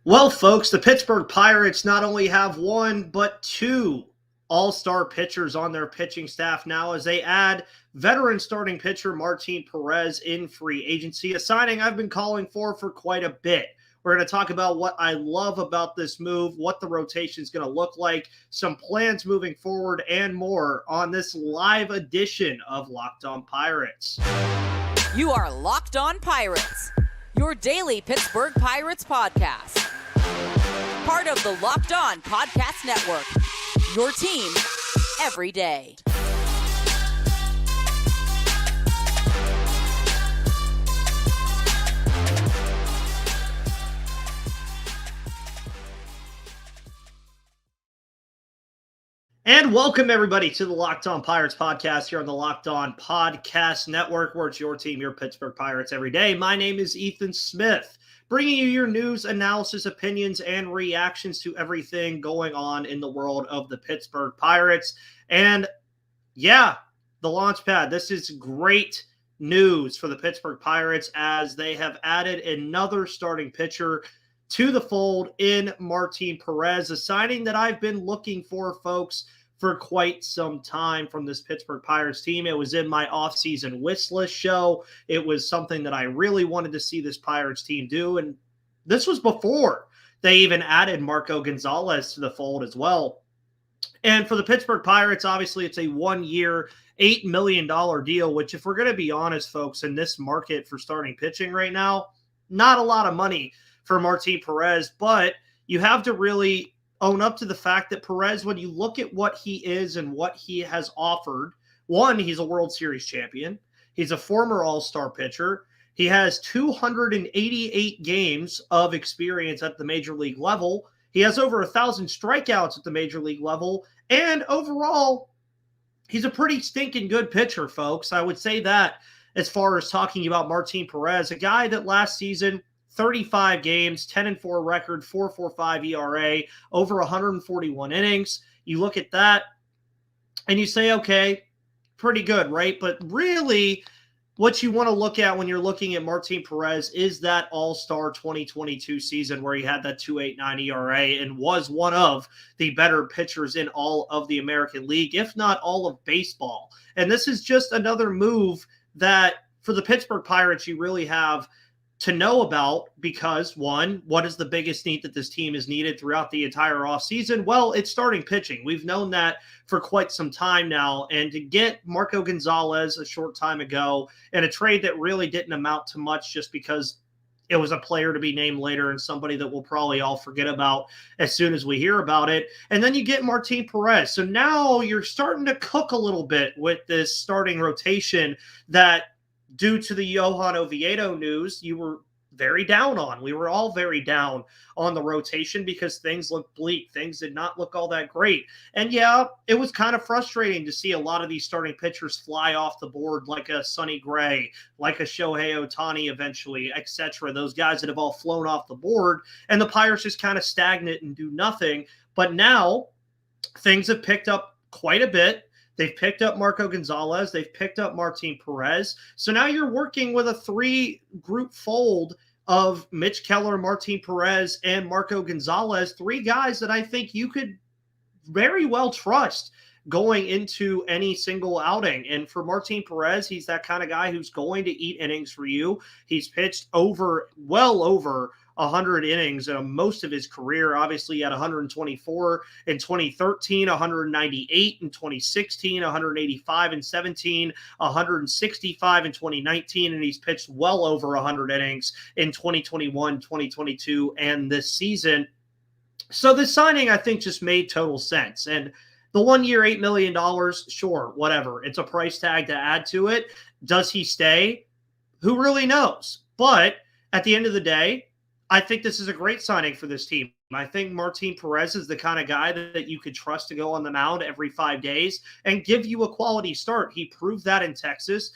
Well, folks, the Pittsburgh Pirates not only have one, but two all-star pitchers on their pitching staff now as they add veteran starting pitcher Martin Perez in free agency, a signing I've been calling for quite a bit. We're going to talk about what I love about this move, what the rotation is going to look like, some plans moving forward, and more on this live edition of Locked On Pirates. You are Locked On Pirates, your daily Pittsburgh Pirates podcast. Part of the Locked On Podcast Network, your team every day. And welcome, everybody, to the Locked On Pirates podcast here on the Locked On Podcast Network, where it's your team, your Pittsburgh Pirates every day. My name is Ethan Smith, bringing you your news, analysis, opinions, and reactions to everything going on in the world of the Pittsburgh Pirates. And yeah, the launch pad. This is great news for the Pittsburgh Pirates as they have added another starting pitcher to the fold in Martin Perez, a signing that I've been looking for, folks, for quite some time from this Pittsburgh Pirates team. It was in my offseason wish list show. It was something that I really wanted to see this Pirates team do, and this was before they even added Marco Gonzalez to the fold as well. And for the Pittsburgh Pirates, obviously, it's a one-year, $8 million deal, which, if we're going to be honest, folks, in this market for starting pitching right now, not a lot of money for Martin Perez, but you have to really own up to the fact that Perez, when you look at what he is and what he has offered, one, he's a World Series champion. He's a former all-star pitcher. He has 288 games of experience at the major league level. He has over 1,000 strikeouts at the major league level. And overall, he's a pretty stinking good pitcher, folks. I would say that as far as talking about Martin Perez, a guy that last season, 35 games, 10-4 record, 4.45 ERA, over 141 innings. You look at that and you say, okay, pretty good, right? But really, what you want to look at when you're looking at Martin Perez is that all-star 2022 season where he had that 2.89 ERA and was one of the better pitchers in all of the American League, if not all of baseball. And this is just another move that for the Pittsburgh Pirates you really have to know about because, one, what is the biggest need that this team has needed throughout the entire offseason? Well, it's starting pitching. We've known that for quite some time now. And to get Marco Gonzalez a short time ago in a trade that really didn't amount to much just because it was a player to be named later and somebody that we'll probably all forget about as soon as we hear about it. And then you get Martin Perez. So now you're starting to cook a little bit with this starting rotation that, due to the Johan Oviedo news, you were very down on. We were all very down on the rotation because things looked bleak. Things did not look all that great. And yeah, it was kind of frustrating to see a lot of these starting pitchers fly off the board like a Sonny Gray, like a Shohei Ohtani eventually, etc. Those guys that have all flown off the board, and the Pirates just kind of stagnant and do nothing. But now things have picked up quite a bit. They've picked up Marco Gonzalez. They've picked up Martin Perez. So now you're working with a three-group fold of Mitch Keller, Martin Perez, and Marco Gonzalez, three guys that I think you could very well trust going into any single outing. And for Martin Perez, he's that kind of guy who's going to eat innings for you. He's pitched well over 100 innings in most of his career. Obviously, he had 124 in 2013, 198 in 2016, 185 in 17, 165 in 2019, and he's pitched well over 100 innings in 2021, 2022, and this season. So this signing, I think, just made total sense. And the 1 year, $8 million, sure, whatever. It's a price tag to add to it. Does he stay? Who really knows? But at the end of the day, I think this is a great signing for this team. I think Martin Perez is the kind of guy that you could trust to go on the mound every 5 days and give you a quality start. He proved that in Texas.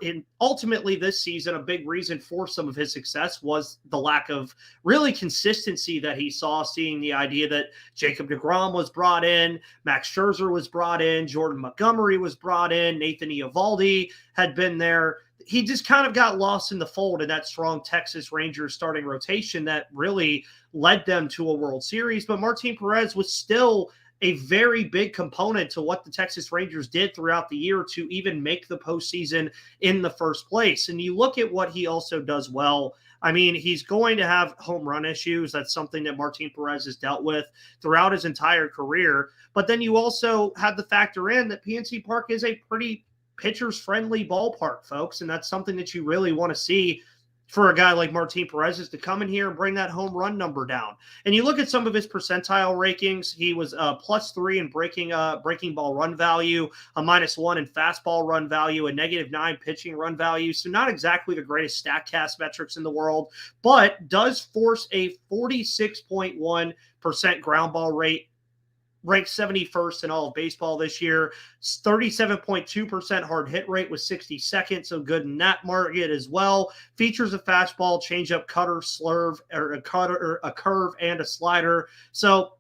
And ultimately this season, a big reason for some of his success was the lack of really consistency that he saw, seeing the idea that Jacob deGrom was brought in, Max Scherzer was brought in, Jordan Montgomery was brought in, Nathan Eovaldi had been there. he just kind of got lost in the fold in that strong Texas Rangers starting rotation that really led them to a World Series. But Martin Perez was still a very big component to what the Texas Rangers did throughout the year to even make the postseason in the first place. And you look at what he also does well. I mean, he's going to have home run issues. That's something that Martin Perez has dealt with throughout his entire career. But then you also have to factor in that PNC Park is a pretty pitchers-friendly ballpark, folks, and that's something that you really want to see for a guy like Martin Perez is to come in here and bring that home run number down. And you look at some of his percentile rankings, he was +3 in breaking ball run value, a -1 in fastball run value, a -9 pitching run value. So not exactly the greatest StatCast metrics in the world, but does force a 46.1% ground ball rate, ranked 71st in all of baseball this year. 37.2% hard hit rate was 62nd, so good in that market as well. Features a fastball, changeup, cutter, slurve, or a curve, and a slider. So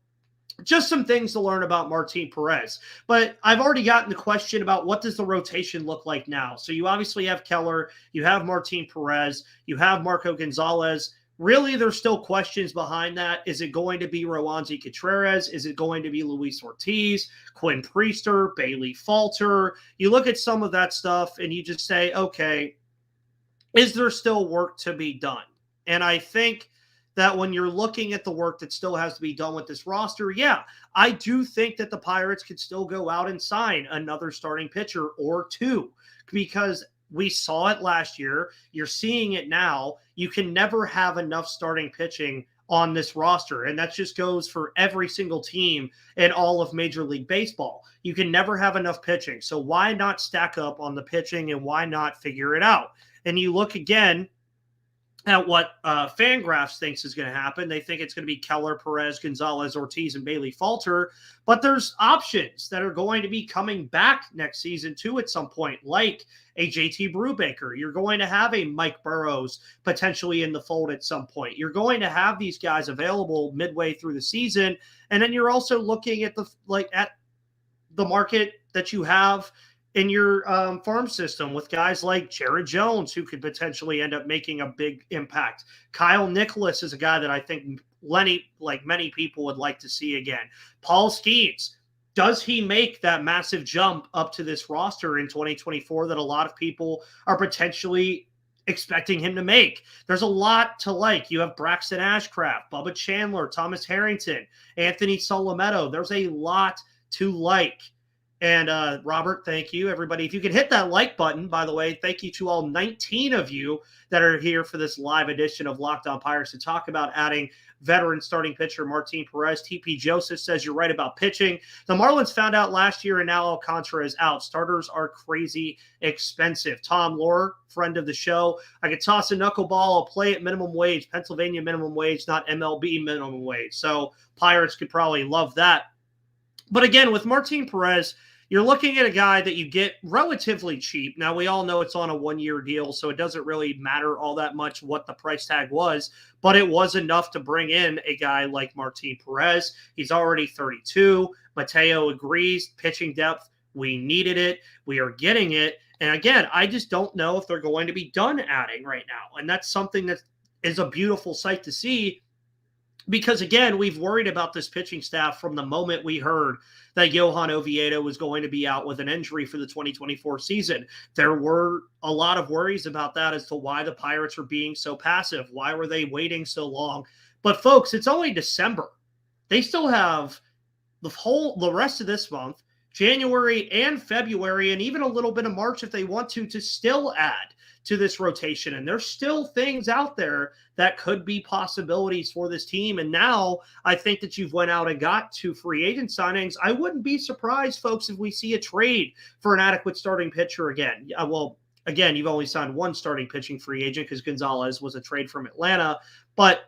just some things to learn about Martin Perez. But I've already gotten the question about what does the rotation look like now. So you obviously have Keller, you have Martin Perez, you have Marco Gonzalez. Really, there's still questions behind that. Is it going to be Roansy Contreras? Is it going to be Luis Ortiz, Quinn Priester, Bailey Falter? You look at some of that stuff and you just say, okay, is there still work to be done? And I think that when you're looking at the work that still has to be done with this roster, yeah, I do think that the Pirates could still go out and sign another starting pitcher or two, because we saw it last year. You're seeing it now. You can never have enough starting pitching on this roster. And that just goes for every single team in all of Major League Baseball. You can never have enough pitching. So why not stack up on the pitching and why not figure it out? And you look again at what Fangraphs thinks is going to happen. They think it's going to be Keller, Perez, Gonzalez, Ortiz, and Bailey Falter. But there's options that are going to be coming back next season too at some point, like a JT Brubaker. You're going to have a Mike Burrows potentially in the fold at some point. You're going to have these guys available midway through the season. And then you're also looking at the market that you have in your farm system with guys like Jared Jones, who could potentially end up making a big impact. Kyle Nicholas is a guy that I think many people would like to see again. Paul Skeens, does he make that massive jump up to this roster in 2024 that a lot of people are potentially expecting him to make? There's a lot to like. You have Braxton Ashcraft, Bubba Chandler, Thomas Harrington, Anthony Solometto. There's a lot to like. And Robert, thank you, everybody. If you could hit that like button, by the way, thank you to all 19 of you that are here for this live edition of Locked On Pirates to talk about adding veteran starting pitcher Martin Perez. TP Joseph says you're right about pitching. The Marlins found out last year, and now Alcantara is out. Starters are crazy expensive. Tom Lohr, friend of the show. I could toss a knuckleball. I'll play at minimum wage, Pennsylvania minimum wage, not MLB minimum wage. So Pirates could probably love that. But again, with Martin Perez, you're looking at a guy that you get relatively cheap. Now, we all know it's on a one-year deal, so it doesn't really matter all that much what the price tag was, but it was enough to bring in a guy like Martin Perez. He's already 32. Mateo agrees. Pitching depth, we needed it. We are getting it. And again, I just don't know if they're going to be done adding right now. And that's something that is a beautiful sight to see. Because, again, we've worried about this pitching staff from the moment we heard that Johan Oviedo was going to be out with an injury for the 2024 season. There were a lot of worries about that as to why the Pirates were being so passive. Why were they waiting so long? But, folks, it's only December. They still have the rest of this month, January and February, and even a little bit of March if they want to still add to this rotation. And there's still things out there that could be possibilities for this team. And now I think that you've went out and got 2 free agent signings. I wouldn't be surprised, folks, if we see a trade for an adequate starting pitcher again. Well, again, you've only signed 1 starting pitching free agent because Gonzalez was a trade from Atlanta. But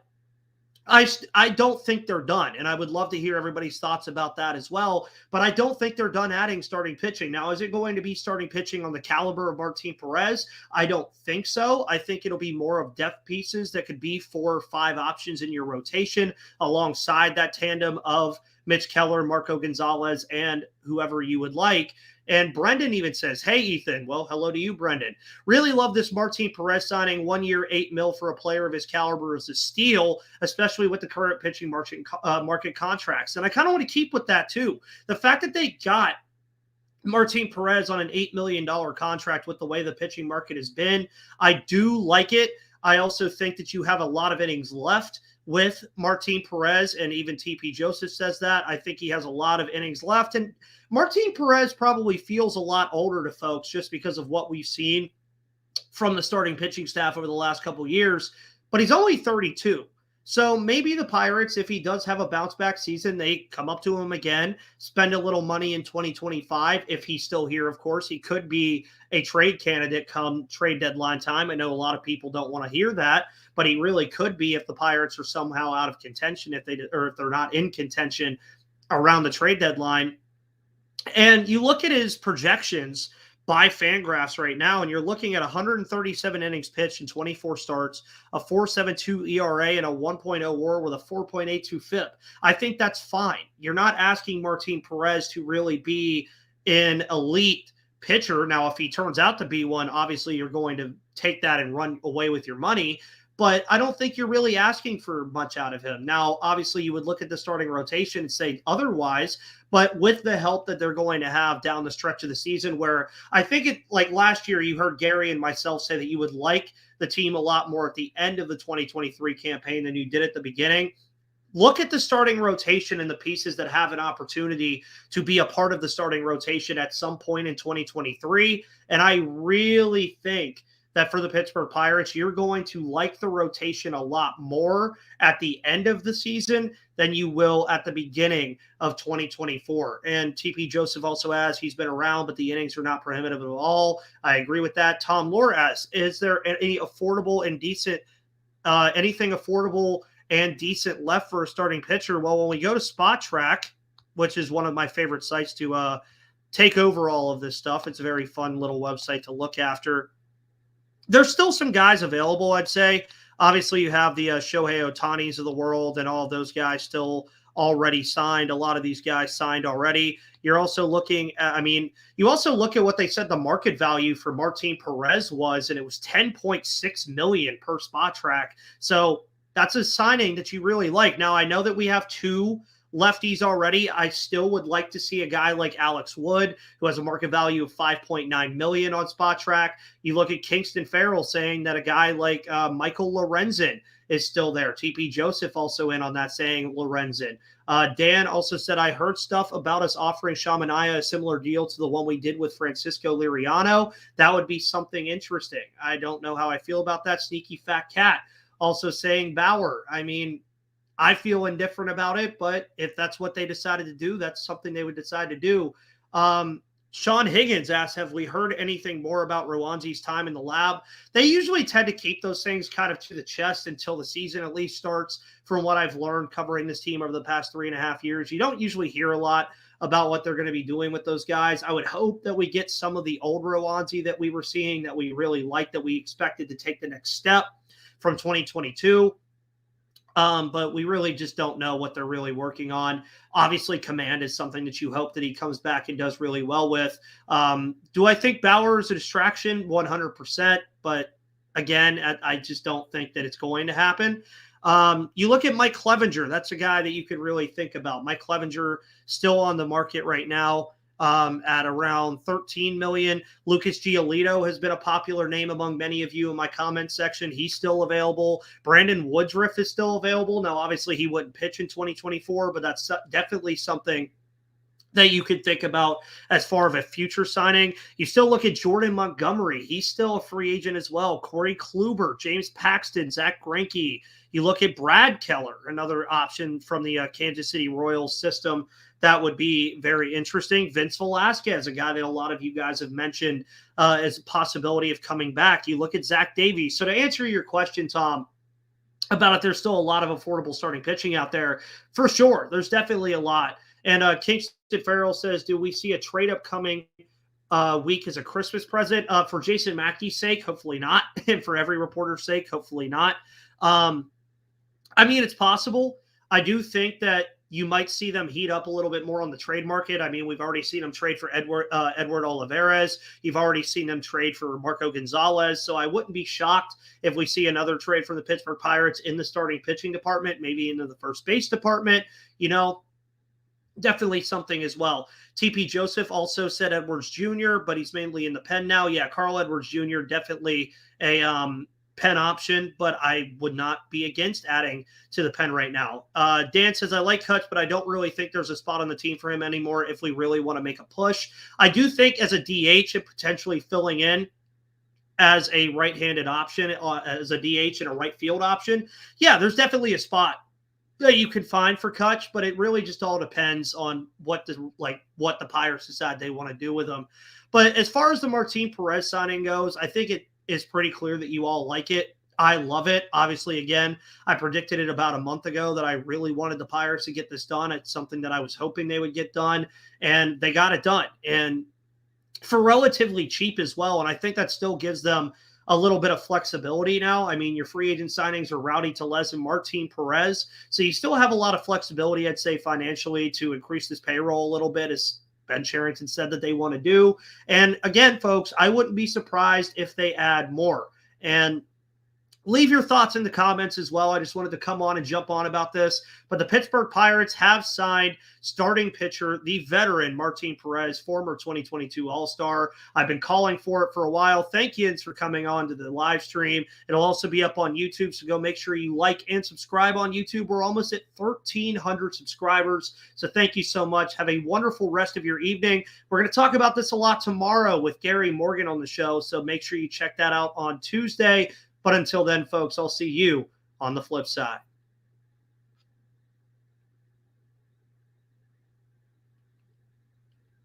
I don't think they're done, and I would love to hear everybody's thoughts about that as well, but I don't think they're done adding starting pitching. Now, is it going to be starting pitching on the caliber of Martin Perez? I don't think so. I think it'll be more of depth pieces that could be 4 or 5 options in your rotation alongside that tandem of Mitch Keller, Marco Gonzalez, and whoever you would like. And Brendan even says, hey, Ethan. Well, hello to you, Brendan. Really love this Martin Perez signing. 1 year, $8 million for a player of his caliber is a steal, especially with the current pitching market contracts. And I kind of want to keep with that too. The fact that they got Martin Perez on an $8 million contract with the way the pitching market has been, I do like it. I also think that you have a lot of innings left with Martin Perez, and even TP Joseph says that. I think he has a lot of innings left, and Martin Perez probably feels a lot older to folks just because of what we've seen from the starting pitching staff over the last couple of years, but he's only 32. So maybe the Pirates, if he does have a bounce back season, they come up to him again, spend a little money in 2025. If he's still here, of course, he could be a trade candidate come trade deadline time. I know a lot of people don't want to hear that, but he really could be if the Pirates are somehow out of contention, if they're not in contention around the trade deadline. And you look at his projections by FanGraphs right now, and you're looking at 137 innings pitched in 24 starts, a 4.72 ERA, and a 1.0 WAR with a 4.82 FIP. I think that's fine. You're not asking Martin Perez to really be an elite pitcher. Now, if he turns out to be one, obviously you're going to take that and run away with your money. But I don't think you're really asking for much out of him. Now, obviously, you would look at the starting rotation and say otherwise, but with the help that they're going to have down the stretch of the season, where I think it, like last year, you heard Gary and myself say that you would like the team a lot more at the end of the 2023 campaign than you did at the beginning. Look at the starting rotation and the pieces that have an opportunity to be a part of the starting rotation at some point in 2023. And I really think that for the Pittsburgh Pirates, you're going to like the rotation a lot more at the end of the season than you will at the beginning of 2024. And TP Joseph also asks, he's been around, but the innings are not prohibitive at all. I agree with that. Tom Lohr asks, is there any affordable and decent, anything affordable and decent left for a starting pitcher? Well, when we go to Spot Track, which is one of my favorite sites to take over all of this stuff, it's a very fun little website to look after. There's still some guys available, I'd say. Obviously, you have the Shohei Ohtanis of the world and all of those guys still already signed. A lot of these guys signed already. You're also looking at, you also look at what they said the market value for Martin Perez was, and it was $10.6 million per Spot Track. So that's a signing that you really like. Now, I know that we have two lefties already. I still would like to see a guy like Alex Wood, who has a market value of $5.9 million on Spot Track. You look at Kingston Farrell saying that a guy like Michael Lorenzen is still there. TP Joseph also in on that, saying Lorenzen. Dan also said, I heard stuff about us offering Shamanaya a similar deal to the one we did with Francisco Liriano. That would be something interesting. I don't know how I feel about that. Sneaky Fat Cat also saying Bauer. I feel indifferent about it, but if that's what they decided to do, that's something they would decide to do. Sean Higgins asks, have we heard anything more about Rowanzi's time in the lab? They usually tend to keep those things kind of to the chest until the season at least starts. From what I've learned covering this team over the past 3.5 years, you don't usually hear a lot about what they're going to be doing with those guys. I would hope that we get some of the old Rowanzi that we were seeing that we really liked, that we expected to take the next step from 2022. But we really just don't know what they're really working on. Obviously, command is something that you hope that he comes back and does really well with. Do I think Bauer is a distraction? 100%. But again, I just don't think that it's going to happen. You look at Mike Clevenger. That's a guy that you could really think about. Mike Clevenger still on the market right now. At around $13 million. Lucas Giolito has been a popular name among many of you in my comment section. He's still available. Brandon Woodruff is still available. Now, obviously, he wouldn't pitch in 2024, but that's definitely something that you could think about as far as a future signing. You still look at Jordan Montgomery. He's still a free agent as well. Corey Kluber, James Paxton, Zach Greinke. You look at Brad Keller, another option from the Kansas City Royals system. That would be very interesting. Vince Velasquez, a guy that a lot of you guys have mentioned as a possibility of coming back. You look at Zach Davies. So to answer your question, Tom, about if there's still a lot of affordable starting pitching out there, for sure, there's definitely a lot. And Kingston Farrell says, do we see a trade upcoming week as a Christmas present? For Jason Mackey's sake, hopefully not. And for every reporter's sake, hopefully not. It's possible. I do think that You might see them heat up a little bit more on the trade market. I mean, we've already seen them trade for Edward Olivares. You've already seen them trade for Marco Gonzalez. So I wouldn't be shocked if we see another trade from the Pittsburgh Pirates in the starting pitching department, maybe into the first base department. Definitely something as well. TP Joseph also said Edwards Jr., but he's mainly in the pen now. Yeah, Carl Edwards Jr., definitely a pen option, but I would not be against adding to the pen right now. Dan says, I like Kutch, but I don't really think there's a spot on the team for him anymore if we really want to make a push. I do think as a DH and potentially filling in as a right-handed option, as a DH and a right field option, yeah, there's definitely a spot that you can find for Kutch, but it really just all depends on what the Pirates decide they want to do with him. But as far as the Martin Perez signing goes, I think it is pretty clear that you all like it. I love it. Obviously, again, I predicted it about a month ago that I really wanted the Pirates to get this done. It's something that I was hoping they would get done, and they got it done. And for relatively cheap as well, and I think that still gives them a little bit of flexibility now. I mean, your free agent signings are Rowdy Tellez and Martin Perez, so you still have a lot of flexibility, I'd say, financially to increase this payroll a little bit, as Ben Cherington said that they want to do. And again, folks, I wouldn't be surprised if they add more. And leave your thoughts in the comments as well. I just wanted to come on and jump on about this. But the Pittsburgh Pirates have signed starting pitcher, the veteran Martin Perez, former 2022 All-Star. I've been calling for it for a while. Thank you for coming on to the live stream. It'll also be up on YouTube, so go make sure you like and subscribe on YouTube. We're almost at 1,300 subscribers, so thank you so much. Have a wonderful rest of your evening. We're going to talk about this a lot tomorrow with Gary Morgan on the show, so make sure you check that out on Tuesday. But until then, folks, I'll see you on the flip side.